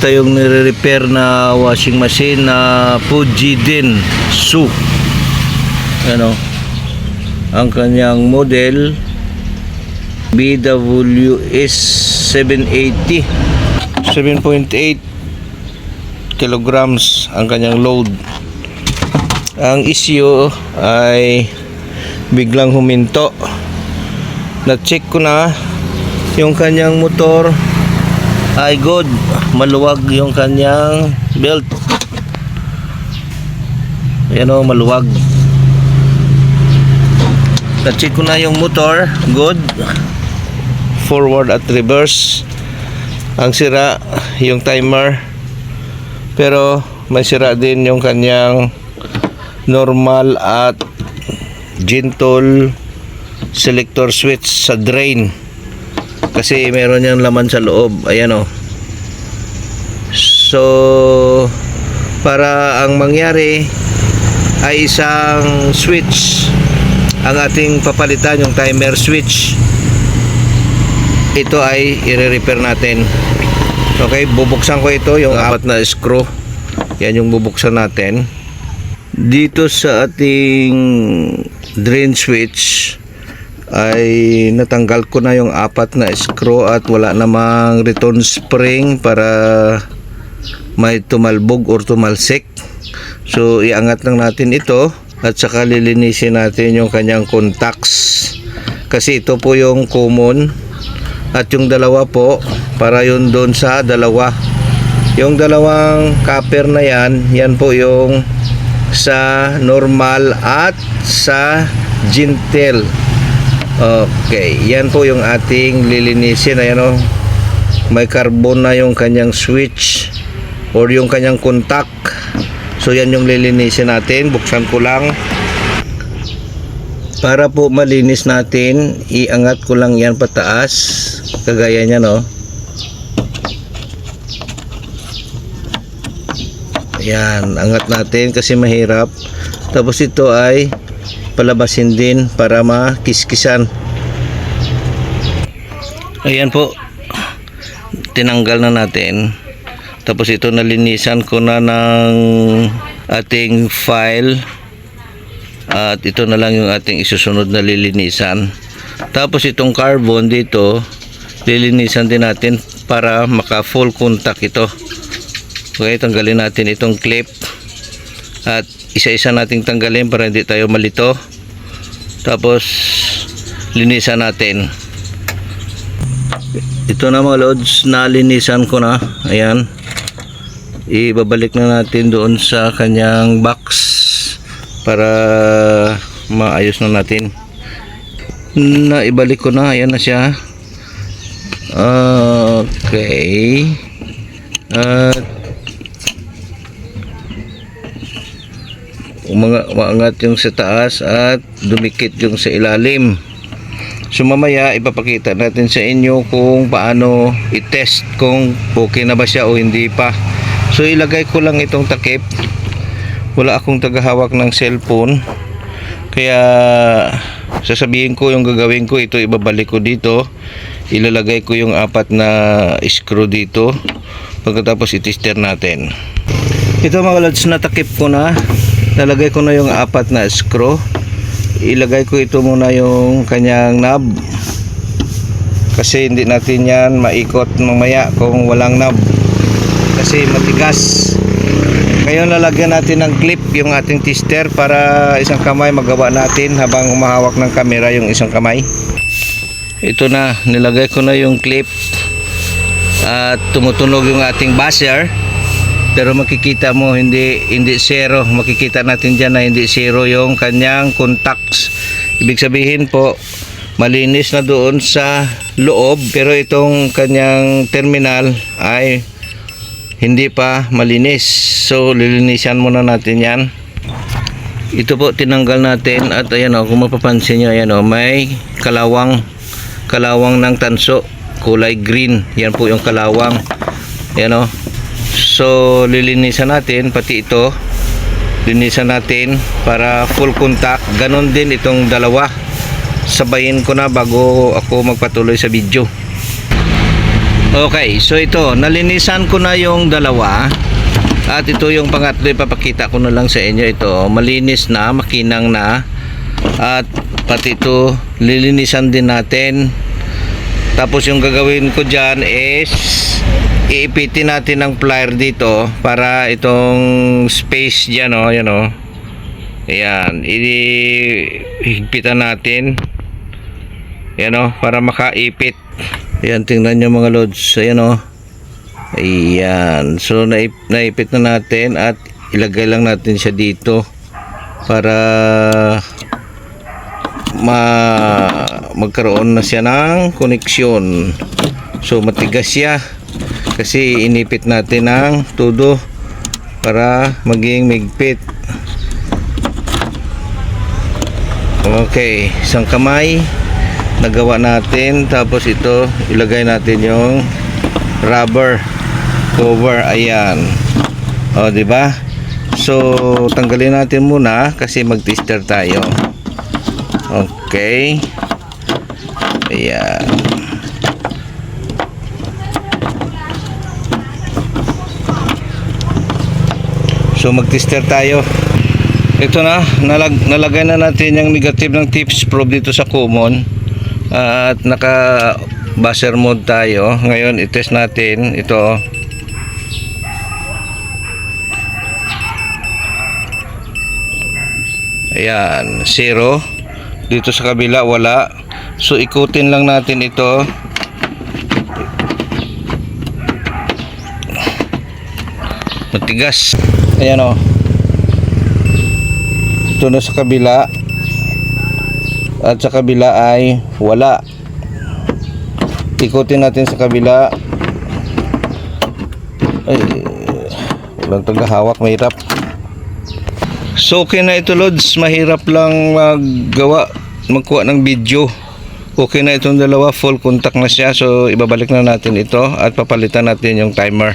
tayong nire-repair na washing machine na Fuji Densu. Ano? Ang kanyang model BWS 780. 7.8 kilograms ang kanyang load. Ang issue ay biglang huminto. Na-check ko na yung kanyang motor ay good, maluwag yung kanyang belt. Ayan o, maluwag. Na-check ko na yung motor, good, forward at reverse. Ang sira yung timer, pero may sira din yung kanyang normal at gentle selector switch sa drain, kasi meron yang laman sa loob. Ayan o. So para ang mangyari ay isang switch ang ating papalitan, yung timer switch. Ito ay i-repair natin. Okay, bubuksan ko ito, yung apat na screw. Yan yung bubuksan natin. Dito sa ating drain switch ay natanggal ko na yung apat na screw at wala namang return spring para may tumalbog or tumalsik. So iangat lang natin ito at saka lilinisin natin yung kanyang contacts, kasi ito po yung common at yung dalawa po para yun doon sa dalawa. Yung dalawang copper na yan, yan po yung sa normal at sa gentle. Okay, yan po yung ating lilinisin. Ayan o, may carbon na yung kanyang switch or yung kanyang contact. So yan yung lilinisin natin. Buksan ko lang para po malinis natin. Iangat ko lang yan pataas, kagaya niya no. Ayan, angat natin kasi mahirap. Tapos ito ay palabasin din para makiskisan. Ayan po, tinanggal na natin. Tapos ito nalinisan ko na ng ating file, at ito na lang yung ating isusunod na lilinisan. Tapos itong carbon dito lilinisan din natin para maka full contact ito. Okay, tanggalin natin itong clip at isa-isa nating tanggalin para hindi tayo malito. Tapos linisan natin. Ito na mga loads, nalinisan ko na. Ayan, ibabalik na natin doon sa kanyang box para maayos na natin. Naibalik ko na. Ayan na siya. Okay, at umangat yung sa taas at dumikit yung sa ilalim. So mamaya ipapakita natin sa inyo kung paano i-test kung okay na ba siya o hindi pa. So ilagay ko lang itong takip. Wala akong tagahawak ng cellphone, kaya sasabihin ko yung gagawin ko. Ito ibabalik ko dito, ilalagay ko yung apat na screw dito, pagkatapos i-tester natin. Ito mga lods, natakip ko na. Nalagay ko na yung apat na screw. Ilagay ko ito muna yung kanyang knob, kasi hindi natin yan maikot mamaya kung walang knob, kasi matigas. Ngayon lalagyan natin ng clip yung ating tester para isang kamay magawa natin habang umahawak ng camera yung isang kamay. Ito na, nilagay ko na yung clip at tumutunog yung ating buzzer. Pero makikita mo hindi zero. Makikita natin dyan na hindi zero yung kanyang contacts. Ibig sabihin po, malinis na doon sa loob, pero itong kanyang terminal ay hindi pa malinis. So lilinisan muna natin yan. Ito po tinanggal natin, at ayan o, kung mapapansin nyo, ayan o, may kalawang ng tanso, kulay green. Yan po yung kalawang. Ayan o. So lilinisan natin pati ito, linisan natin para full contact. Ganon din itong dalawa, sabayin ko na bago ako magpatuloy sa video. Okay, so ito, nalinisan ko na yung dalawa. At ito yung pangatlo, ipapakita ko na lang sa inyo. Ito, malinis na, makinang na. At pati ito, lilinisan din natin. Tapos yung gagawin ko dyan is iipitin natin ng plier dito para itong space dyan, oh, yan, oh. Ayan, ihigpitan natin. Ayan, oh, para makaipit. Ayan, tingnan nyo mga lods. Ayan, oh. Ayan, so naipit na natin at ilagay lang natin siya dito para magkaroon na siya ng koneksyon. So matigas siya kasi inipit natin ng todo para maging migpit. Okay, isang kamay nagawa natin, tapos ito ilagay natin yung rubber cover. Ayan, o diba? So tanggalin natin muna kasi mag-tester tayo. Okay, ayan. So mag-tester tayo. Ito na, nalagay na natin yung negative ng tips probe dito sa common. At naka buzzer mode tayo. Ngayon i-test natin ito. Ayan, 0. Dito sa kabila wala. So ikutin lang natin ito. Matigas. Ayan, oh. Ito na sa kabila. At sa kabila ay wala. Ikutin natin sa kabila. Ay, walang tagahawak, mahirap. So okay na ito lods, mahirap lang magkuha ng video. Okay na itong dalawa, full contact na siya. So ibabalik na natin ito at papalitan natin yung timer.